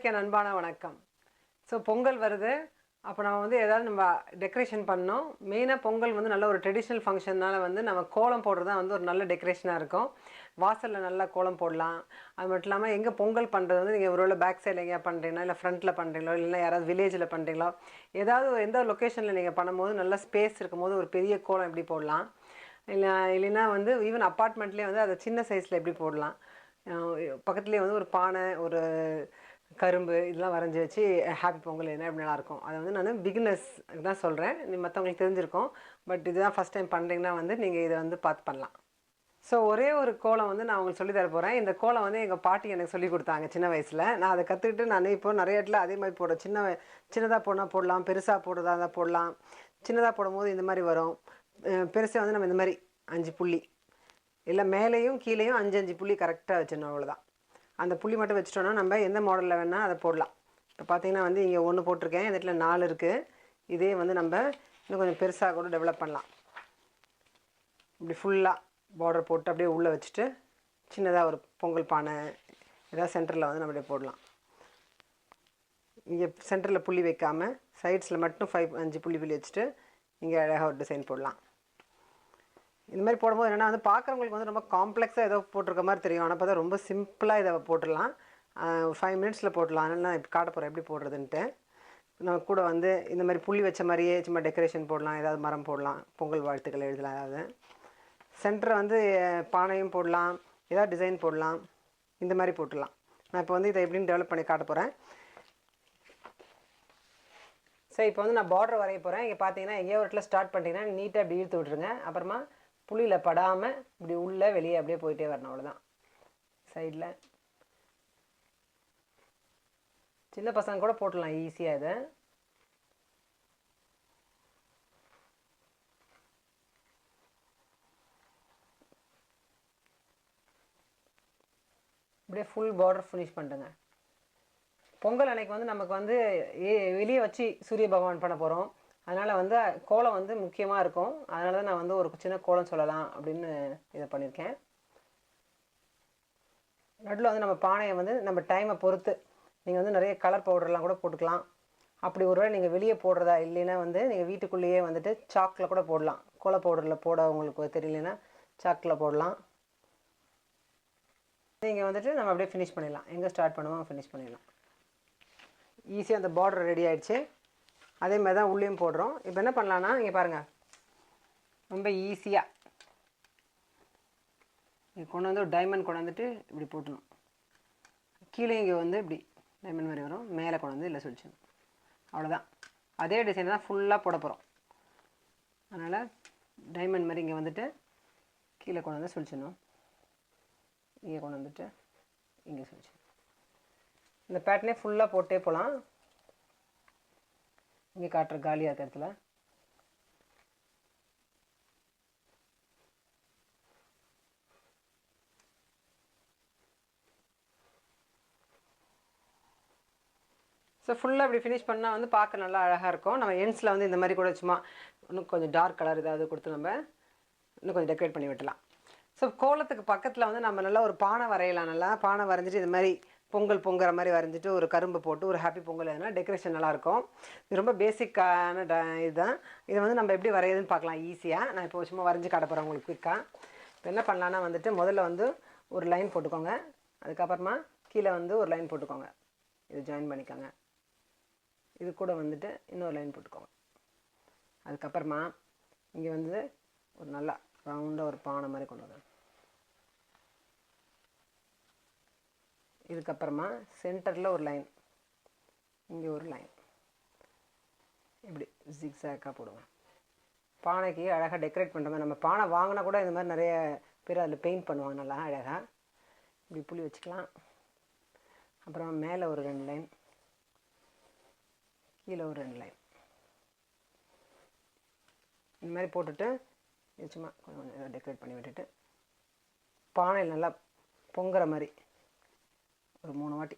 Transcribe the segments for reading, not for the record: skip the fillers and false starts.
அனைவருக்கும் என் அன்பான வணக்கம். ஸோ பொங்கல் வருது. அப்போ நம்ம வந்து ஏதாவது நம்ம டெக்கரேஷன் பண்ணோம். மெயினாக பொங்கல் வந்து நல்ல ஒரு ட்ரெடிஷ்னல் ஃபங்க்ஷன்னால வந்து நம்ம கோலம் போடுறது தான் வந்து ஒரு நல்ல டெக்கரேஷனாக இருக்கும். வாசலில் நல்லா கோலம் போடலாம். அது மட்டும் இல்லாமல் எங்கே பொங்கல் பண்ணுறது வந்து நீங்கள் ஒருவேளை பேக் சைடில் எங்கேயா பண்ணுறீங்களா, இல்லை ஃப்ரண்ட்டில் பண்ணுறீங்களோ, இல்லைன்னா யாராவது வில்லேஜில் பண்ணுறீங்களோ, ஏதாவது எந்த லொக்கேஷனில் நீங்கள் பண்ணும்போது நல்ல ஸ்பேஸ் இருக்கும்போது ஒரு பெரிய கோலம் எப்படி போடலாம், இல்லைன்னா வந்து ஈவன் அப்பார்ட்மெண்ட்லேயே வந்து அதை சின்ன சைஸில் எப்படி போடலாம். பக்கத்துலேயே வந்து ஒரு பானை, ஒரு கரும்பு இதெல்லாம் வரைஞ்சி வச்சு ஹாப்பி பொங்கல் என்ன எப்படி நல்லாயிருக்கும். அதை வந்து நான் பிகினர்ஸ் தான் சொல்கிறேன். மற்றவங்களுக்கு தெரிஞ்சிருக்கும். பட் இதுதான் ஃபஸ்ட் டைம் பண்ணுறீங்கன்னா வந்து நீங்கள் இதை வந்து பார்த்து பண்ணலாம். ஸோ ஒரே ஒரு கோலம் வந்து நான் உங்களுக்கு சொல்லி தர போகிறேன். இந்த கோலம் வந்து எங்கள் பாட்டி எனக்கு சொல்லி கொடுத்தாங்க சின்ன வயசில். நான் அதை கற்றுக்கிட்டு நான் இப்போ நிறைய இடத்துல அதே மாதிரி போடுறேன். சின்னதாக போனால் போடலாம், பெருசாக போடுறதா இருந்தால் போடலாம். சின்னதாக போடும்போது இந்த மாதிரி வரும். பெருசாக வந்து நம்ம இந்த மாதிரி 5 புள்ளி இல்லை மேலேயும் கீழேயும் 5 புள்ளி கரெக்டாக வச்சிடணும். அவ்வளோதான். அந்த புள்ளி மட்டும் வச்சிட்டோன்னா நம்ம எந்த மாடலில் வேணால் அதை போடலாம். இப்போ பார்த்தீங்கன்னா வந்து இங்கே 1 போட்டிருக்கேன், இந்த இடத்துல 4 இருக்குது. இதே வந்து நம்ம இன்னும் கொஞ்சம் பெருசாக கூட டெவலப் பண்ணலாம். இப்படி ஃபுல்லாக பார்டர் போட்டு அப்படியே உள்ளே வச்சுட்டு சின்னதாக ஒரு பொங்கல் பானை ஏதாவது சென்டரில் வந்து நம்ம அப்படியே போடலாம். இங்கே சென்டரில் புள்ளி வைக்காமல் சைட்ஸில் மட்டும் 5 புள்ளி வச்சுட்டு இங்கே அழகாக ஒரு டிசைன் போடலாம். இந்த மாதிரி போடும்போது என்னென்னா வந்து பார்க்குறவங்களுக்கு வந்து ரொம்ப காம்ப்ளெக்ஸாக ஏதோ போட்டிருக்க மாதிரி தெரியும். ஆனால் பார்த்தா ரொம்ப சிம்பிளாக இதை போட்டுடலாம். 5 மினிட்ஸில் போடலாம். அதனால் நான் இப்போ காட்ட போகிறேன் எப்படி போடுறதுன்ட்டு. நம்ம கூட வந்து இந்த மாதிரி புள்ளி வச்ச மாதிரியே சும்மா டெக்கரேஷன் போடலாம், ஏதாவது மரம் போடலாம், பொங்கல் வாழ்த்துக்கள் எழுதலாம். ஏதாவது சென்டரை வந்து பானையும் போடலாம், ஏதாவது டிசைன் போடலாம், இந்த மாதிரி போட்டுடலாம். நான் இப்போ வந்து இதை எப்படின்னு டெவலப் பண்ணி காட்ட போகிறேன். சரி, இப்போ வந்து நான் பார்டர் வரைய போகிறேன். இங்கே பார்த்தீங்கன்னா எங்கேயோ ஒரு இடத்துல ஸ்டார்ட் பண்ணிட்டீங்கன்னா நீட்டாக அப்படி இழுத்து விட்ருங்க. அப்புறமா புள்ளியில் படாமல் இப்படி உள்ளே வெளியே அப்படியே போயிட்டே வரணும். அவ்வளோதான். சைடில் சின்ன பசங்க கூட போட்டுடலாம் ஈஸியாக. இதை அப்படியே ஃபுல் பார்டர் ஃபினிஷ் பண்ணிட்டுங்க. பொங்கல் அன்னைக்கு வந்து நமக்கு வந்து வெளியே வச்சு சூரிய பகவான் பண்ண போகிறோம். அதனால் வந்து கோலம் வந்து முக்கியமாக இருக்கும். அதனால தான் நான் வந்து ஒரு சின்ன கோலம் சொல்லலாம் அப்படின்னு இதை பண்ணியிருக்கேன். நடுவில் வந்து நம்ம பானையை வந்து நம்ம டைமை பொறுத்து நீங்கள் வந்து நிறைய கலர் பவுடர்லாம் கூட போட்டுக்கலாம். அப்படி ஒருவேளை நீங்கள் வெளியே போடுறதா இல்லைன்னா வந்து நீங்கள் வீட்டுக்குள்ளேயே வந்துட்டு சாக்கில் கூட போடலாம். கோல பவுடரில் போட உங்களுக்கு தெரியலன்னா சாக்கில் போடலாம். நீங்கள் வந்துட்டு நம்ம அப்படியே ஃபினிஷ் பண்ணிடலாம். எங்கே ஸ்டார்ட் பண்ணுவோம் ஃபினிஷ் பண்ணிடலாம். ஈஸியாக அந்த பார்டர் ரெடி ஆகிடுச்சு. அதே மாதிரி தான் உள்ளேயும் போடுறோம். இப்போ என்ன பண்ணலான்னா இங்கே பாருங்கள், ரொம்ப ஈஸியாக இங்கே கொண்டு வந்து ஒரு டைமண்ட் கொண்டு வந்துட்டு இப்படி போட்டணும். கீழே இங்கே வந்து இப்படி டைமண்ட் மாதிரி வரும், மேலே கொண்டு வந்து இல்லை சொல்லிச்சணும். அவ்வளோதான். அதே டிசைன் தான் ஃபுல்லாக போட போகிறோம். அதனால் டைமண்ட் மாதிரி இங்கே வந்துட்டு கீழே கொண்டு வந்து சொல்லிச்சணும், இங்கே கொண்டு வந்துட்டு இங்கே சொல்லிச்சணும். இந்த பேட்டர்னே ஃபுல்லாக போட்டே போகலாம். இங்கே காட்டுற காலியாக இருக்கிற இடத்துல ஸோ ஃபுல்லாக இப்படி ஃபினிஷ் பண்ணால் வந்து பார்க்க நல்லா அழகாக இருக்கும். நம்ம எண்ட்ஸில் வந்து இந்த மாதிரி கூட சும்மா இன்னும் கொஞ்சம் டார்க் கலர் ஏதாவது கொடுத்து நம்ம இன்னும் கொஞ்சம் டெக்கரேட் பண்ணி விட்டலாம். ஸோ கோலத்துக்கு பக்கத்தில் வந்து நம்ம நல்லா ஒரு பானை வரையலாம். நல்லா பானை வரைஞ்சிட்டு இது மாதிரி பொங்கல் பொங்குற மாதிரி வரைஞ்சிட்டு ஒரு கரும்பு போட்டு ஒரு ஹாப்பி பொங்கல் எதுனா டெக்கரேஷன் நல்லாயிருக்கும். இது ரொம்ப பேசிக்கான இதுதான். இதை வந்து நம்ம எப்படி வரையுதுன்னு பார்க்கலாம் ஈஸியாக. நான் இப்போ சும்மா வரைஞ்சி காட்ட போகிறேன் உங்களுக்கு குயிக்காக. இப்போ என்ன பண்ணலான்னா வந்துட்டு முதல்ல வந்து ஒரு லைன் போட்டுக்கோங்க. அதுக்கப்புறமா கீழே வந்து ஒரு லைன் போட்டுக்கோங்க. இது ஜாயின் பண்ணிக்கோங்க. இது கூட வந்துட்டு இன்னொரு லைன் போட்டுக்கோங்க. அதுக்கப்புறமா இங்கே வந்து ஒரு நல்லா ரவுண்டாக ஒரு பானை மாதிரி கொண்டு வரேன். இதுக்கப்புறமா சென்டரில் ஒரு லைன், இங்கே ஒரு லைன், இப்படி ஜிக்ஸாக்காக போடுவேன். பானைக்கு அழகாக டெக்கரேட் பண்ணுறோம். நம்ம பானை வாங்கினா கூட இந்த மாதிரி நிறைய பேர் அதில் பெயிண்ட் பண்ணுவாங்க நல்லா அழகாக. இப்படி புள்ளி வச்சுக்கலாம். அப்புறம் மேலே ஒரு 2 லைன், கீழே ஒரு 2 லைன், இந்த மாதிரி போட்டுட்டு இது சும்மா கொஞ்சம் டெக்கரேட் பண்ணி விட்டுட்டு பானையில் நல்லா பொங்குற மாதிரி ஒரு 3 வாட்டி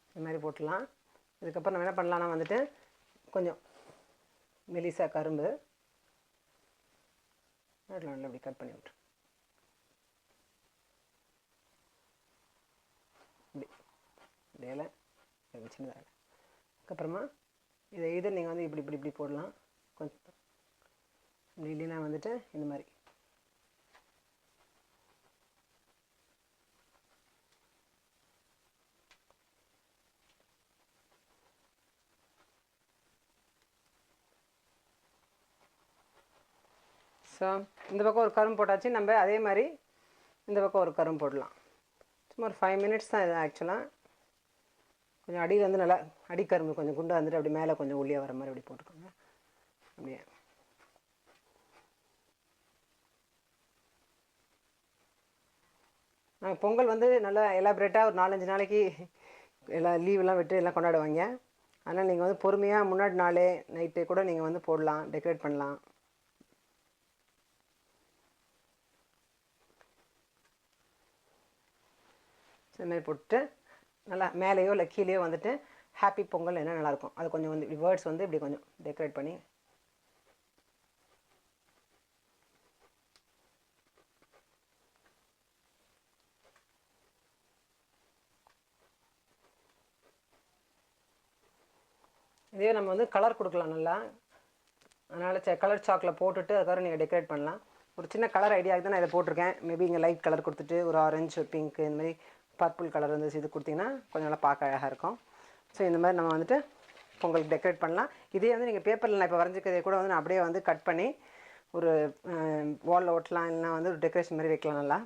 இந்த மாதிரி போட்டுடலாம். இதுக்கப்புறம் நம்ம என்ன பண்ணலான்னா வந்துட்டு கொஞ்சம் மெலிசா கரும்பு நடுவில் நல்லா இப்படி கட் பண்ணி விட்டுரு. இலை சின்னதாக. அதுக்கப்புறமா இதை நீங்கள் வந்து இப்படி இப்படி இப்படி போடலாம். கொஞ்சம் இப்படி இல்லைன்னா வந்துட்டு இந்த மாதிரி ஸோ இந்த பக்கம் ஒரு கரும் போட்டாச்சு. நம்ம அதே மாதிரி இந்த பக்கம் ஒரு கரும் போடலாம். சும்மா ஒரு 5 மினிட்ஸ் தான் இது. ஆக்சுவலாக கொஞ்சம் அடியில் வந்து நல்லா அடிக்கரும்பு கொஞ்சம் குண்டாக வந்துட்டு அப்படி மேலே கொஞ்சம் ஒல்லியாக வர மாதிரி அப்படி போட்டுக்கோங்க. அப்படியே நாங்கள் பொங்கல் வந்து நல்லா எலாபரேட்டாக ஒரு 4-5 நாளைக்கு எல்லாம் லீவெலாம் விட்டு எல்லாம் கொண்டாடுவாங்க. அதனால் நீங்கள் வந்து பொறுமையாக முன்னாடி நாளே நைட்டு கூட நீங்கள் வந்து போடலாம், டெக்கரேட் பண்ணலாம். இதுமாதிரி போட்டு நல்லா மேலேயோ இல்லை கீழேயோ வந்துட்டு ஹாப்பி பொங்கல் என்ன நல்லாயிருக்கும் அது கொஞ்சம் வந்து இப்படி வேர்ட்ஸ் வந்து இப்படி கொஞ்சம் டெக்கரேட் பண்ணி இதே நம்ம வந்து கலர் கொடுக்கலாம் நல்லா. அதனால் கலர் சாக்கில் போட்டுட்டு அதுக்கப்புறம் நீங்கள் டெக்கரேட் பண்ணலாம். ஒரு சின்ன கலர் ஐடியாவுக்கு தான் நான் இதை போட்டிருக்கேன். மேபி இங்கே லைட் கலர் கொடுத்துட்டு ஒரு ஆரஞ்சு, பிங்க், இந்த மாதிரி பர்பிள் கலர் வந்து இது கொடுத்திங்கன்னா கொஞ்சம் நல்லா பார்க்க அழகாக இருக்கும். ஸோ இந்த மாதிரி நம்ம வந்துட்டு பொங்கலுக்கு டெக்கரேட் பண்ணலாம். இதே வந்து நீங்கள் பேப்பரில் நான் இப்போ வரைஞ்சிக்கிறதே கூட வந்து நான் அப்படியே வந்து கட் பண்ணி ஒரு வாலில் ஓட்டலாம், இல்லைனா வந்து ஒரு டெக்கரேஷன் மாதிரி வைக்கலாம் நல்லா.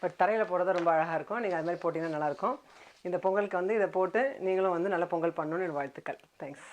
பட் தரையில் போடுறது ரொம்ப அழகாக இருக்கும். நீங்கள் அது மாதிரி போட்டிங்கன்னா நல்லாயிருக்கும். இந்த பொங்கலுக்கு வந்து இதை போட்டு நீங்களும் வந்து நல்லா பொங்கல் பண்ணணுன்னு வாழ்த்துக்கள். தேங்க்ஸ்.